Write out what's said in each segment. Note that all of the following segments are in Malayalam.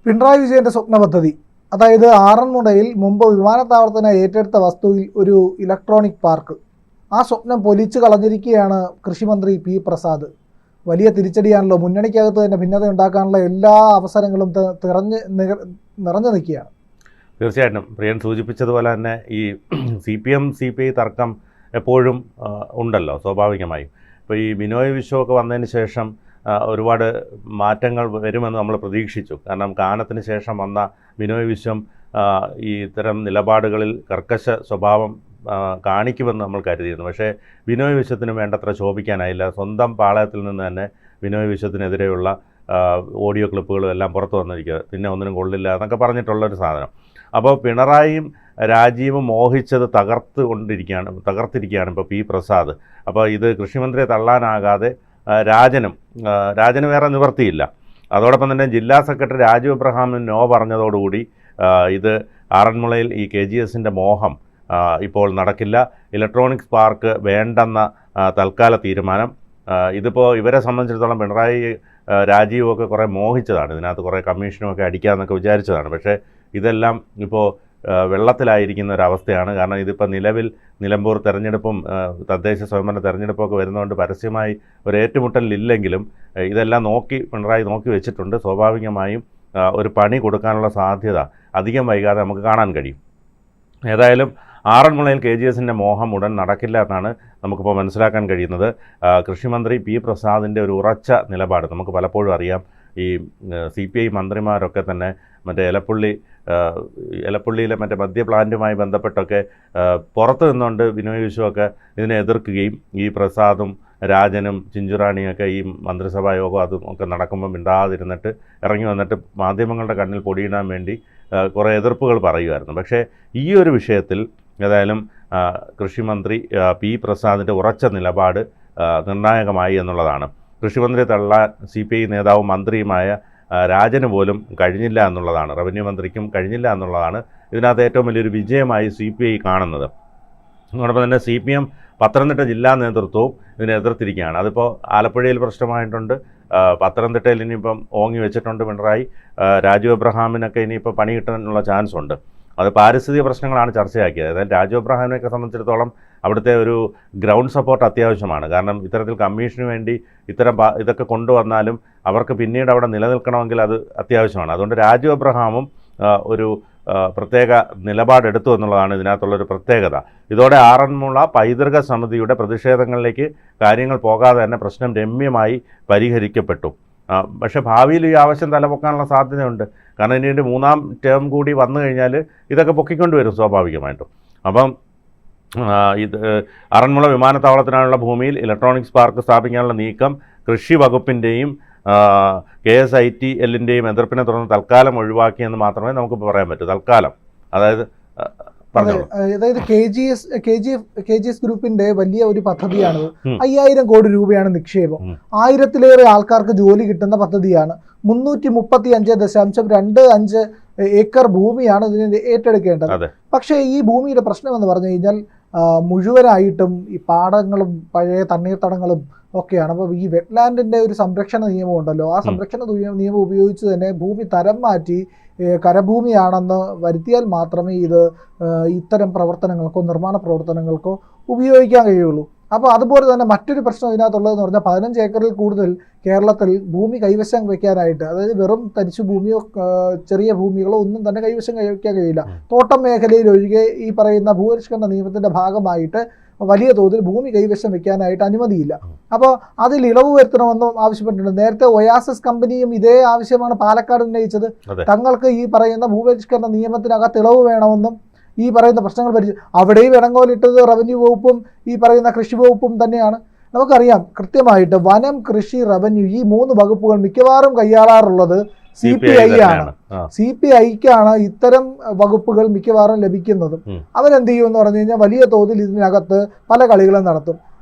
പിണറായി വിജയന്റെ സ്വപ്ന പദ്ധതി, അതായത് ആറന്മുളയിൽ മുമ്പ് വിമാനത്താവളത്തിന് ഏറ്റെടുത്ത വസ്തുവിൽ ഒരു ഇലക്ട്രോണിക് പാർക്ക്. ആ സ്വപ്നം പൊലിച്ചു കളഞ്ഞിരിക്കുകയാണ് കൃഷിമന്ത്രി പി പ്രസാദ്. വലിയ തിരിച്ചടിയാണല്ലോ. മുന്നണിക്കകത്ത് തന്നെ ഭിന്നത ഉണ്ടാക്കാനുള്ള എല്ലാ അവസരങ്ങളും നിറഞ്ഞു നിൽക്കുകയാണ്. തീർച്ചയായിട്ടും പ്രിയൻ സൂചിപ്പിച്ചതുപോലെ തന്നെ ഈ CPM-CPI തർക്കം എപ്പോഴും ഉണ്ടല്ലോ സ്വാഭാവികമായും. ഇപ്പോൾ ഈ ബിനോയ് വിശ്വമൊക്കെ വന്നതിന് ശേഷം ഒരുപാട് മാറ്റങ്ങൾ വരുമെന്ന് നമ്മൾ പ്രതീക്ഷിച്ചു. കാരണം കാനത്തിന് ശേഷം വന്ന ബിനോയ് വിശ്വം ഈ ഇത്തരം നിലപാടുകളിൽ കർക്കശ സ്വഭാവം കാണിക്കുമെന്ന് നമ്മൾ കരുതിയിരുന്നു. പക്ഷേ ബിനോയ് വിശ്വത്തിന് വേണ്ടത്ര ശോഭിക്കാനായില്ല. സ്വന്തം പാളയത്തിൽ നിന്ന് തന്നെ ബിനോയ് വിശ്വത്തിനെതിരെയുള്ള ഓഡിയോ ക്ലിപ്പുകളും എല്ലാം പുറത്തു വന്നിരിക്കുക, പിന്നെ ഒന്നിനും കൊള്ളില്ല എന്നൊക്കെ പറഞ്ഞിട്ടുള്ളൊരു സാധനം. അപ്പോൾ പിണറായിയും രാജീവും മോഹിച്ചത് തകർത്തിരിക്കുകയാണ് ഇപ്പോൾ പി പ്രസാദ്. അപ്പോൾ ഇത് കൃഷിമന്ത്രിയെ തള്ളാനാകാതെ രാജന് വേറെ നിവർത്തിയില്ല. അതോടൊപ്പം തന്നെ ജില്ലാ സെക്രട്ടറി രാജു എബ്രഹാമിന് നോ പറഞ്ഞതോടുകൂടി ഇത് ആറന്മുളയിൽ ഈ KGSൻ്റെ മോഹം ഇപ്പോൾ നടക്കില്ല. ഇലക്ട്രോണിക്സ് പാർക്ക് വേണ്ടെന്ന തൽക്കാല തീരുമാനം. ഇതിപ്പോൾ ഇവരെ സംബന്ധിച്ചിടത്തോളം പിണറായി രാജീവൊക്കെ കുറേ മോഹിച്ചതാണ്, ഇതിനകത്ത് കുറേ കമ്മീഷനുമൊക്കെ അടിക്കാമെന്നൊക്കെ വിചാരിച്ചതാണ്. പക്ഷേ ഇതെല്ലാം ഇപ്പോൾ വെള്ളത്തിലായിരിക്കുന്ന ഒരവസ്ഥയാണ്. കാരണം ഇതിപ്പോൾ നിലവിൽ നിലമ്പൂർ തെരഞ്ഞെടുപ്പും തദ്ദേശ സ്വയംഭരണ തെരഞ്ഞെടുപ്പൊക്കെ വരുന്നതുകൊണ്ട് പരസ്യമായി ഒരു ഏറ്റുമുട്ടലില്ലെങ്കിലും ഇതെല്ലാം പിണറായി നോക്കി വെച്ചിട്ടുണ്ട്. സ്വാഭാവികമായും ഒരു പണി കൊടുക്കാനുള്ള സാധ്യത അധികം വൈകാതെ നമുക്ക് കാണാൻ കഴിയും. ഏതായാലും ആറന്മുളയിൽ KGSൻ്റെ മോഹം ഉടൻ നടക്കില്ല എന്നാണ് നമുക്കിപ്പോൾ മനസ്സിലാക്കാൻ കഴിയുന്നത്. കൃഷിമന്ത്രി പി പ്രസാദിൻ്റെ ഒരു ഉറച്ച നിലപാട് നമുക്ക് പലപ്പോഴും അറിയാം. ഈ CPI മന്ത്രിമാരൊക്കെ തന്നെ മറ്റേ എലപ്പുള്ളിയിലെ മറ്റേ മദ്യ പ്ലാന്റുമായി ബന്ധപ്പെട്ടൊക്കെ പുറത്തു നിന്നുകൊണ്ട് ബിനോയ് വിശ്വമൊക്കെ ഇതിനെ എതിർക്കുകയും ഈ പ്രസാദും രാജനും ചിഞ്ചുറാണിയൊക്കെ ഈ മന്ത്രിസഭാ യോഗം അതും ഒക്കെ നടക്കുമ്പോൾ മിണ്ടാതിരുന്നിട്ട് ഇറങ്ങി വന്നിട്ട് മാധ്യമങ്ങളുടെ കണ്ണിൽ പൊടിയിടാൻ വേണ്ടി കുറേ എതിർപ്പുകൾ പറയുമായിരുന്നു. പക്ഷേ ഈ ഒരു വിഷയത്തിൽ ഏതായാലും കൃഷിമന്ത്രി പി പ്രസാദിൻ്റെ ഉറച്ച നിലപാട് നിർണായകമായി എന്നുള്ളതാണ്. കൃഷിമന്ത്രി തള്ളാൻ CPI നേതാവും മന്ത്രിയുമായ രാജന് പോലും കഴിഞ്ഞില്ല എന്നുള്ളതാണ്, റവന്യൂ മന്ത്രിക്കും കഴിഞ്ഞില്ല എന്നുള്ളതാണ് ഇതിനകത്ത് ഏറ്റവും വലിയൊരു വിജയമായി CPI കാണുന്നത്. അതോടൊപ്പം തന്നെ CPM പത്തനംതിട്ട ജില്ലാ നേതൃത്വവും ഇതിനെ എതിർത്തിരിക്കുകയാണ്. അതിപ്പോൾ ആലപ്പുഴയിൽ പ്രശ്നമായിട്ടുണ്ട്, പത്തനംതിട്ടയിൽ ഇനിയിപ്പം ഓങ്ങി വെച്ചിട്ടുണ്ട് പിണറായി. രാജു എബ്രഹാമിനൊക്കെ ഇനിയിപ്പോൾ പണി കിട്ടാനുള്ള ചാൻസ് ഉണ്ട്. അത് പാരിസ്ഥിതിക പ്രശ്നങ്ങളാണ് ചർച്ചയാക്കിയത്. അതായത് രാജു എബ്രഹാമിനെയൊക്കെ സംബന്ധിച്ചിടത്തോളം അവിടുത്തെ ഒരു ഗ്രൗണ്ട് സപ്പോർട്ട് അത്യാവശ്യമാണ്. കാരണം ഇത്തരത്തിൽ കമ്മീഷന് വേണ്ടി ഇതൊക്കെ കൊണ്ടുവന്നാലും അവർക്ക് പിന്നീട് അവിടെ നിലനിൽക്കണമെങ്കിൽ അത് അത്യാവശ്യമാണ്. അതുകൊണ്ട് രാജു എബ്രഹാമും ഒരു പ്രത്യേക നിലപാടെടുത്തു എന്നുള്ളതാണ് ഇതിനകത്തുള്ളൊരു പ്രത്യേകത. ഇതോടെ ആറന്മുള പൈതൃക സമിതിയുടെ പ്രതിഷേധങ്ങളിലേക്ക് കാര്യങ്ങൾ പോകാതെ തന്നെ പ്രശ്നം രമ്യമായി പരിഹരിക്കപ്പെട്ടു. പക്ഷേ ഭാവിയിൽ ഈ ആവശ്യം തലപൊക്കാനുള്ള സാധ്യതയുണ്ട്. കാരണം ഇനി മൂന്നാം ടേം കൂടി വന്നു കഴിഞ്ഞാൽ ഇതൊക്കെ പൊക്കിക്കൊണ്ടുവരും സ്വാഭാവികമായിട്ടും. അപ്പം ഇത് ആറന്മുള വിമാനത്താവളത്തിനായുള്ള ഭൂമിയിൽ ഇലക്ട്രോണിക്സ് പാർക്ക് സ്ഥാപിക്കാനുള്ള നീക്കം കൃഷി വകുപ്പിൻ്റെയും KSITLൻ്റെയും എതിർപ്പിനെ തുടർന്ന് തൽക്കാലം ഒഴിവാക്കിയെന്ന് മാത്രമേ നമുക്ക് പറയാൻ പറ്റൂ. തൽക്കാലം അതായത് KGS ഗ്രൂപ്പിന്റെ വലിയ ഒരു പദ്ധതിയാണ്. 5000 കോടി രൂപയാണ് നിക്ഷേപം. 1000-ലേറെ ആൾക്കാർക്ക് ജോലി കിട്ടുന്ന പദ്ധതിയാണ്. 335.25 ഏക്കർ ഭൂമിയാണ് ഇതിന് ഏറ്റെടുക്കേണ്ടത്. പക്ഷേ ഈ ഭൂമിയുടെ പ്രശ്നം എന്ന് പറഞ്ഞു കഴിഞ്ഞാൽ മുഴുവനായിട്ടും ഈ പാടങ്ങളും പഴയ തണ്ണീർത്തടങ്ങളും ഒക്കെയാണ്. അപ്പോൾ ഈ വെറ്റ്ലാൻഡിൻ്റെ ഒരു സംരക്ഷണ നിയമം ഉണ്ടല്ലോ, ആ സംരക്ഷണ നിയമം ഉപയോഗിച്ച് തന്നെ ഭൂമി തരം മാറ്റി കരഭൂമിയാണെന്ന് വരുത്തിയാൽ മാത്രമേ ഇത് ഇത്തരം പ്രവർത്തനങ്ങൾക്കോ നിർമ്മാണ പ്രവർത്തനങ്ങൾക്കോ ഉപയോഗിക്കാൻ കഴിയുള്ളൂ. അപ്പോൾ അതുപോലെ തന്നെ മറ്റൊരു പ്രശ്നം ഇതിനകത്തുള്ളതെന്ന് പറഞ്ഞാൽ 15 ഏക്കറിൽ കൂടുതൽ കേരളത്തിൽ ഭൂമി കൈവശം വയ്ക്കാനായിട്ട്, അതായത് വെറും തരിശു ഭൂമിയോ ചെറിയ ഭൂമികളോ ഒന്നും തന്നെ കൈവശം വയ്ക്കാൻ കഴിയില്ല. തോട്ടം മേഖലയിൽ ഒഴികെ ഈ പറയുന്ന ഭൂപരിഷ്കരണ നിയമത്തിൻ്റെ ഭാഗമായിട്ട് വലിയ തോതിൽ ഭൂമി കൈവശം വയ്ക്കാനായിട്ട് അനുമതിയില്ല. അപ്പോൾ അതിൽ ഇളവ് വരുത്തണമെന്നും ആവശ്യപ്പെട്ടിട്ടുണ്ട്. നേരത്തെ ഒയാസിസ് കമ്പനിയും ഇതേ ആവശ്യമാണ് പാലക്കാട് ഉന്നയിച്ചത്. തങ്ങൾക്ക് ഈ പറയുന്ന ഭൂപരിഷ്കരണ നിയമത്തിനകത്ത് ഇളവ് വേണമെന്നും ഈ പറയുന്ന പ്രശ്നങ്ങൾ അവിടെയും ഇടങ്കോലിട്ടത് റവന്യൂ വകുപ്പും ഈ പറയുന്ന കൃഷി വകുപ്പും തന്നെയാണ്. നമുക്കറിയാം കൃത്യമായിട്ട് വനം, കൃഷി, റവന്യൂ ഈ 3 വകുപ്പുകൾ മിക്കവാറും കൈയാളാറുള്ളത് CPI ആണ്. CPIക്കാണ് ഇത്തരം വകുപ്പുകൾ മിക്കവാറും ലഭിക്കുന്നതും. അവരെന്ത് ചെയ്യുമെന്ന് പറഞ്ഞു കഴിഞ്ഞാൽ വലിയ തോതിൽ ഇതിനകത്ത് പല കളികളും നടത്തും.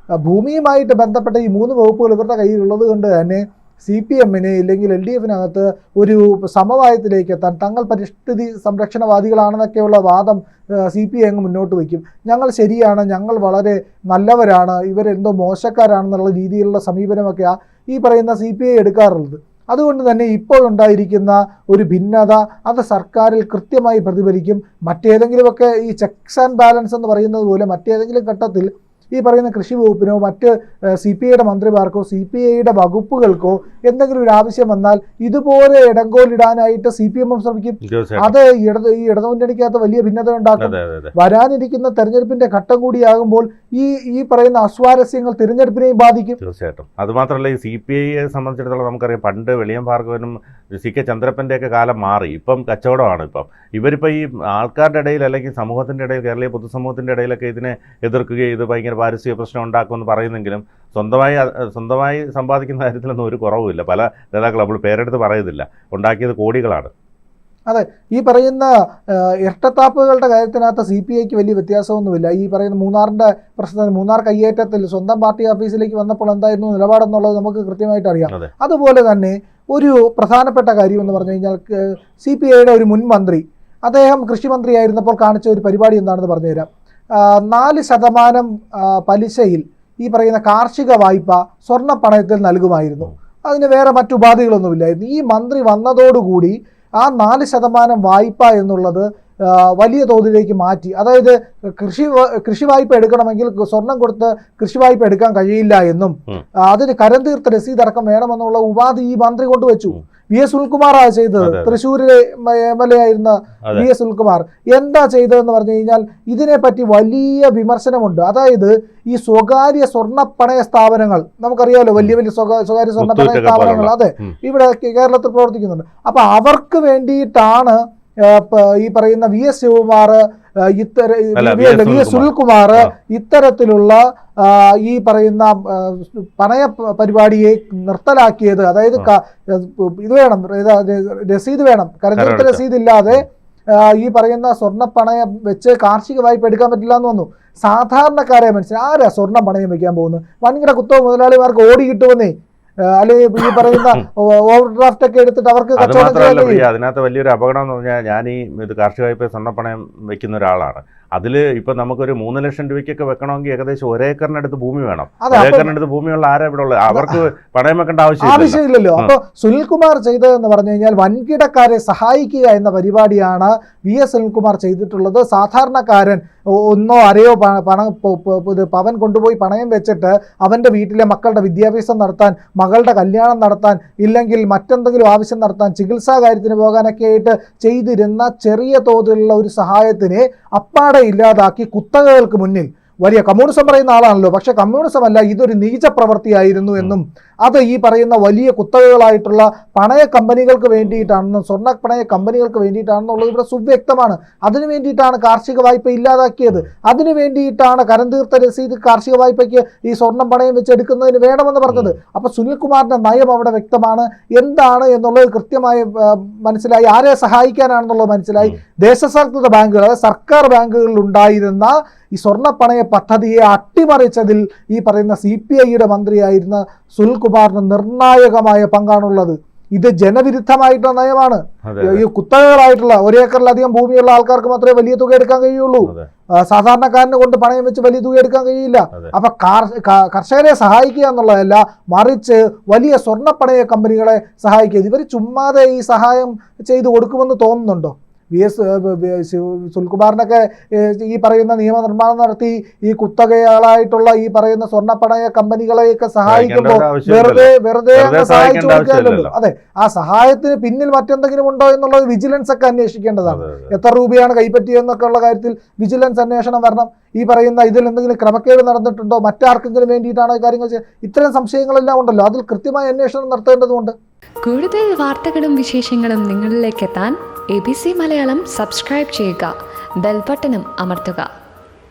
ഭൂമിയുമായിട്ട് ബന്ധപ്പെട്ട ഈ 3 വകുപ്പുകൾ ഇവരുടെ കയ്യിലുള്ളത് കൊണ്ട് തന്നെ CPMന് ഇല്ലെങ്കിൽ LDFനകത്ത് ഒരു സമവായത്തിലേക്ക് എത്താൻ, തങ്ങൾ പരിസ്ഥിതി സംരക്ഷണവാദികളാണെന്നൊക്കെയുള്ള വാദം CPI അങ്ങ് മുന്നോട്ട് വയ്ക്കും. ഞങ്ങൾ ശരിയാണ്, ഞങ്ങൾ വളരെ നല്ലവരാണ്, ഇവരെന്തോ മോശക്കാരാണെന്നുള്ള രീതിയിലുള്ള സമീപനമൊക്കെ ഈ പറയുന്ന CPI എടുക്കാറുള്ളത്. അതുകൊണ്ട് തന്നെ ഇപ്പോഴുണ്ടായിരിക്കുന്ന ഒരു ഭിന്നത അത് സർക്കാരിൽ കൃത്യമായി പ്രതിഫലിക്കും. മറ്റേതെങ്കിലുമൊക്കെ ഈ ചെക്സ് ആൻഡ് ബാലൻസ് എന്ന് പറയുന്നത് പോലെ മറ്റേതെങ്കിലും ഘട്ടത്തിൽ ഈ പറയുന്ന കൃഷി വകുപ്പിനോ മറ്റ് CPIയുടെ മന്ത്രിമാർക്കോ CPIയുടെ വകുപ്പുകൾക്കോ എന്തെങ്കിലും ഒരു ആവശ്യം വന്നാൽ ഇതുപോലെ ഇടങ്കോലിടാനായിട്ട് CPM ശ്രമിക്കും. അത് ഈ ഇടതുമുന്നണിക്കകത്ത് വലിയ ഭിന്നത ഉണ്ടാക്കും. വരാനിരിക്കുന്ന തെരഞ്ഞെടുപ്പിന്റെ ഘട്ടം കൂടിയാകുമ്പോൾ ഈ പറയുന്ന അസ്വാരസ്യങ്ങൾ തിരഞ്ഞെടുപ്പിനെയും ബാധിക്കും. തീർച്ചയായിട്ടും. അതുമാത്രമല്ല ഈ CPIയെ സംബന്ധിച്ചിടത്തോളം നമുക്കറിയാം, പണ്ട് വെളിയം ഭാർഗവനും CK ചന്ദ്രപ്പൻ്റെയൊക്കെ കാലം മാറി. ഇപ്പം കച്ചവടമാണ്. ഇവരിപ്പോൾ ഈ ആൾക്കാരുടെ ഇടയിൽ അല്ലെങ്കിൽ സമൂഹത്തിൻ്റെ ഇടയിൽ, കേരളീയ പൊതുസമൂഹത്തിൻ്റെ ഇടയിലൊക്കെ ഇതിനെ എതിർക്കുകയും ഇത് ഭയങ്കര പാരിസ്ഥിതിക പ്രശ്നം ഉണ്ടാക്കുമെന്ന് പറയുന്നെങ്കിലും സ്വന്തമായി സമ്പാദിക്കുന്ന കാര്യത്തിലൊന്നും ഒരു കുറവുമില്ല. പല നേതാക്കളും നമ്മൾ പേരെടുത്ത് പറയുന്നില്ല, ഉണ്ടാക്കിയത് കോടികളാണ്. അതെ, ഈ പറയുന്ന ഇരട്ടത്താപ്പുകളുടെ കാര്യത്തിനകത്ത് CPIക്ക് വലിയ വ്യത്യാസമൊന്നുമില്ല. ഈ പറയുന്ന മൂന്നാറിൻ്റെ പ്രശ്നം, മൂന്നാർ കയ്യേറ്റത്തിൽ സ്വന്തം പാർട്ടി ഓഫീസിലേക്ക് വന്നപ്പോൾ എന്തായിരുന്നു നിലപാടെന്നുള്ളത് നമുക്ക് കൃത്യമായിട്ട് അറിയാം. അതുപോലെ തന്നെ ഒരു പ്രധാനപ്പെട്ട കാര്യം എന്ന് പറഞ്ഞു കഴിഞ്ഞാൽ CPIയുടെ ഒരു മുൻ മന്ത്രി, അദ്ദേഹം കൃഷിമന്ത്രിയായിരുന്നപ്പോൾ കാണിച്ച ഒരു പരിപാടി എന്താണെന്ന് പറഞ്ഞുതരാം. 4% പലിശയിൽ ഈ പറയുന്ന കാർഷിക വായ്പ സ്വർണ്ണ പണയത്തിൽ നൽകുമായിരുന്നു. അതിന് വേറെ മറ്റുപാധികളൊന്നുമില്ലായിരുന്നു. ഈ മന്ത്രി വന്നതോടുകൂടി ആ 4% വായ്പ എന്നുള്ളത് വലിയ തോതിലേക്ക് മാറ്റി. അതായത് കൃഷി വായ്പ എടുക്കണമെങ്കിൽ സ്വർണം കൊടുത്ത് കൃഷി വായ്പ എടുക്കാൻ കഴിയില്ല എന്നും അതിന് കരം തീർത്ത രസീതടക്കം വേണമെന്നുള്ള ഉപാധി ഈ മന്ത്രി കൊണ്ടുവച്ചു. VS സുനിൽകുമാറാണ് ചെയ്തത്. തൃശ്ശൂരിലെ MLA ആയിരുന്ന VS സുനിൽകുമാർ എന്താ ചെയ്തതെന്ന് പറഞ്ഞു കഴിഞ്ഞാൽ ഇതിനെപ്പറ്റി വലിയ വിമർശനമുണ്ട്. അതായത് ഈ സ്വകാര്യ സ്വർണ്ണപ്പണയ സ്ഥാപനങ്ങൾ നമുക്കറിയാമല്ലോ, വലിയ സ്വകാര്യ സ്വർണ്ണപ്പണയ സ്ഥാപനങ്ങൾ അതെ ഇവിടെ കേരളത്തിൽ പ്രവർത്തിക്കുന്നുണ്ട്. അപ്പൊ അവർക്ക് വേണ്ടിയിട്ടാണ് ഈ പറയുന്ന VS ശിവകുമാർ VS സുനിൽകുമാർ ഇത്തരത്തിലുള്ള ഈ പറയുന്ന പണയ പരിപാടിയെ നിർത്തലാക്കിയത്. അതായത് ഇത് വേണം, രസീത് വേണം, കരഞ്ഞെടുത്ത രസീതില്ലാതെ ഈ പറയുന്ന സ്വർണ്ണപ്പണയം വെച്ച് കാർഷിക വായ്പ എടുക്കാൻ പറ്റില്ല എന്ന് വന്നു. സാധാരണക്കാരെ മനുഷ്യൻ ആരാ സ്വർണ്ണം പണയം വെക്കാൻ പോകുന്നത്? വൻകിട കുത്തോ മുതലാളിമാർക്ക് ഓടി കിട്ടുമെന്നേ, അല്ലെങ്കിൽ ഈ പറയുന്ന ഓവർ ഡ്രാഫ്റ്റ് ഒക്കെ എടുത്തിട്ട് അവർക്ക് അതിനകത്ത് വലിയൊരു അപകടം എന്ന് പറഞ്ഞാൽ, ഞാൻ ഇത് കാർഷിക വായ്പ സ്വർണ്ണപ്പണയം വെക്കുന്ന ഒരാളാണ്. അതിൽ ഇപ്പം നമുക്കൊരു 3 ലക്ഷം രൂപയ്ക്കൊക്കെ വെക്കണമെങ്കിൽ ഏകദേശം 1 ഏക്കറിനടുത്ത് ഭൂമി വേണം. 1 ഏക്കറിനടുത്ത് ഭൂമിയുള്ള ആരാ ഇവിടെ ഉള്ളത്? അവർക്ക് പണയം വെക്കേണ്ട ആവശ്യമില്ലല്ലോ. അപ്പോൾ സുനിൽകുമാർ ചെയ്തതെന്ന് പറഞ്ഞു കഴിഞ്ഞാൽ വൻകിടക്കാരെ സഹായിക്കുക എന്ന പരിപാടിയാണ് VS സുനിൽകുമാർ ചെയ്തിട്ടുള്ളത്. സാധാരണക്കാരൻ ഒന്നോ അരയോ പവൻ കൊണ്ടുപോയി പണയം വെച്ചിട്ട് അവൻ്റെ വീട്ടിലെ മക്കളുടെ വിദ്യാഭ്യാസം നടത്താൻ, മകളുടെ കല്യാണം നടത്താൻ, ഇല്ലെങ്കിൽ മറ്റെന്തെങ്കിലും ആവശ്യം നടത്താൻ, ചികിത്സാ കാര്യത്തിന് പോകാനൊക്കെ ആയിട്ട് ചെയ്തിരുന്ന ചെറിയ തോതിലുള്ള ഒരു സഹായത്തിനെ അപ്പാടെ ഇല്ലാതാക്കി കുത്തകകൾക്ക് മുന്നിൽ വലിയ കമ്മ്യൂണിസം പറയുന്ന ആളാണല്ലോ, പക്ഷെ കമ്മ്യൂണിസം അല്ല, ഇതൊരു നീച പ്രവൃത്തിയായിരുന്നു എന്നും അത് ഈ പറയുന്ന വലിയ കുത്തകകളായിട്ടുള്ള പണയ കമ്പനികൾക്ക് വേണ്ടിയിട്ടാണെന്നും സ്വർണ്ണ പണയ കമ്പനികൾക്ക് വേണ്ടിയിട്ടാണെന്നുള്ളത് ഇവിടെ സുവ്യക്തമാണ്. അതിനു വേണ്ടിയിട്ടാണ് കാർഷിക വായ്പ ഇല്ലാതാക്കിയത്. അതിനു വേണ്ടിയിട്ടാണ് കരം തീർത്ത രസീത് കാർഷിക വായ്പയ്ക്ക് ഈ സ്വർണം പണയം വെച്ച് എടുക്കുന്നതിന് വേണമെന്ന് പറഞ്ഞത്. അപ്പോൾ സുനിൽകുമാറിന്റെ നയം അവിടെ വ്യക്തമാണ്. എന്താണ് എന്നുള്ളത് കൃത്യമായി മനസ്സിലായി. ആരെ സഹായിക്കാനാണെന്നുള്ളത് മനസ്സിലായി. ദേശസാൽകൃത ബാങ്കുകൾ, അതായത് സർക്കാർ ബാങ്കുകളിൽ ഉണ്ടായിരുന്ന ഈ സ്വർണ്ണപ്പണയ പദ്ധതിയെ അട്ടിമറിച്ചതിൽ ഈ പറയുന്ന CPIയുടെ മന്ത്രിയായിരുന്ന സുനിൽകുമാറിന് നിർണായകമായ പങ്കാണുള്ളത്. ഇത് ജനവിരുദ്ധമായിട്ടുള്ള നയമാണ്. ഈ കുത്തകകളായിട്ടുള്ള 1 ഏക്കറിലധികം ഭൂമിയുള്ള ആൾക്കാർക്ക് മാത്രമേ വലിയ തുക എടുക്കാൻ കഴിയുള്ളൂ. സാധാരണക്കാരനെ കൊണ്ട് പണയം വെച്ച് വലിയ തുക എടുക്കാൻ കഴിയില്ല. അപ്പൊ കർഷകരെ സഹായിക്കുക എന്നുള്ളതല്ല, മറിച്ച് വലിയ സ്വർണ്ണപ്പണയ കമ്പനികളെ സഹായിക്കുക. ഇവർ ചുമ്മാതെ ഈ സഹായം ചെയ്തു കൊടുക്കുമെന്ന് തോന്നുന്നുണ്ടോ? VS സുനിൽകുമാറിനൊക്കെ ഈ പറയുന്ന നിയമനിർമ്മാണം നടത്തി ഈ കുത്തകകളായിട്ടുള്ള ഈ പറയുന്ന സ്വർണ്ണപ്പണയ കമ്പനികളെയൊക്കെ സഹായിക്കുമ്പോൾ വെറുതെ സഹായിച്ചു കൊടുക്കാമല്ലോ. അതെ, ആ സഹായത്തിന് പിന്നിൽ മറ്റെന്തെങ്കിലും ഉണ്ടോ എന്നുള്ളത് വിജിലൻസ് ഒക്കെ അന്വേഷിക്കേണ്ടതാണ്. എത്ര രൂപയാണ് കൈപ്പറ്റിയെന്നൊക്കെ ഉള്ള കാര്യത്തിൽ വിജിലൻസ് അന്വേഷണം വരണം. ഈ പറയുന്ന ഇതിൽ എന്തെങ്കിലും ക്രമക്കേട് നടന്നിട്ടുണ്ടോ, മറ്റാർക്കെങ്കിലും വേണ്ടിയിട്ടാണോ കാര്യങ്ങൾ ഇത്തരം സംശയങ്ങളെല്ലാം ഉണ്ടല്ലോ, അതിൽ കൃത്യമായ അന്വേഷണം നടത്തേണ്ടതുണ്ട്. കൂടുതൽ വാർത്തകളും വിശേഷങ്ങളും നിങ്ങളിലേക്ക് എത്താൻ ABC മലയാളം സബ്സ്ക്രൈബ് ചെയ്യുക, ബെൽ ബട്ടണും അമർത്തുക.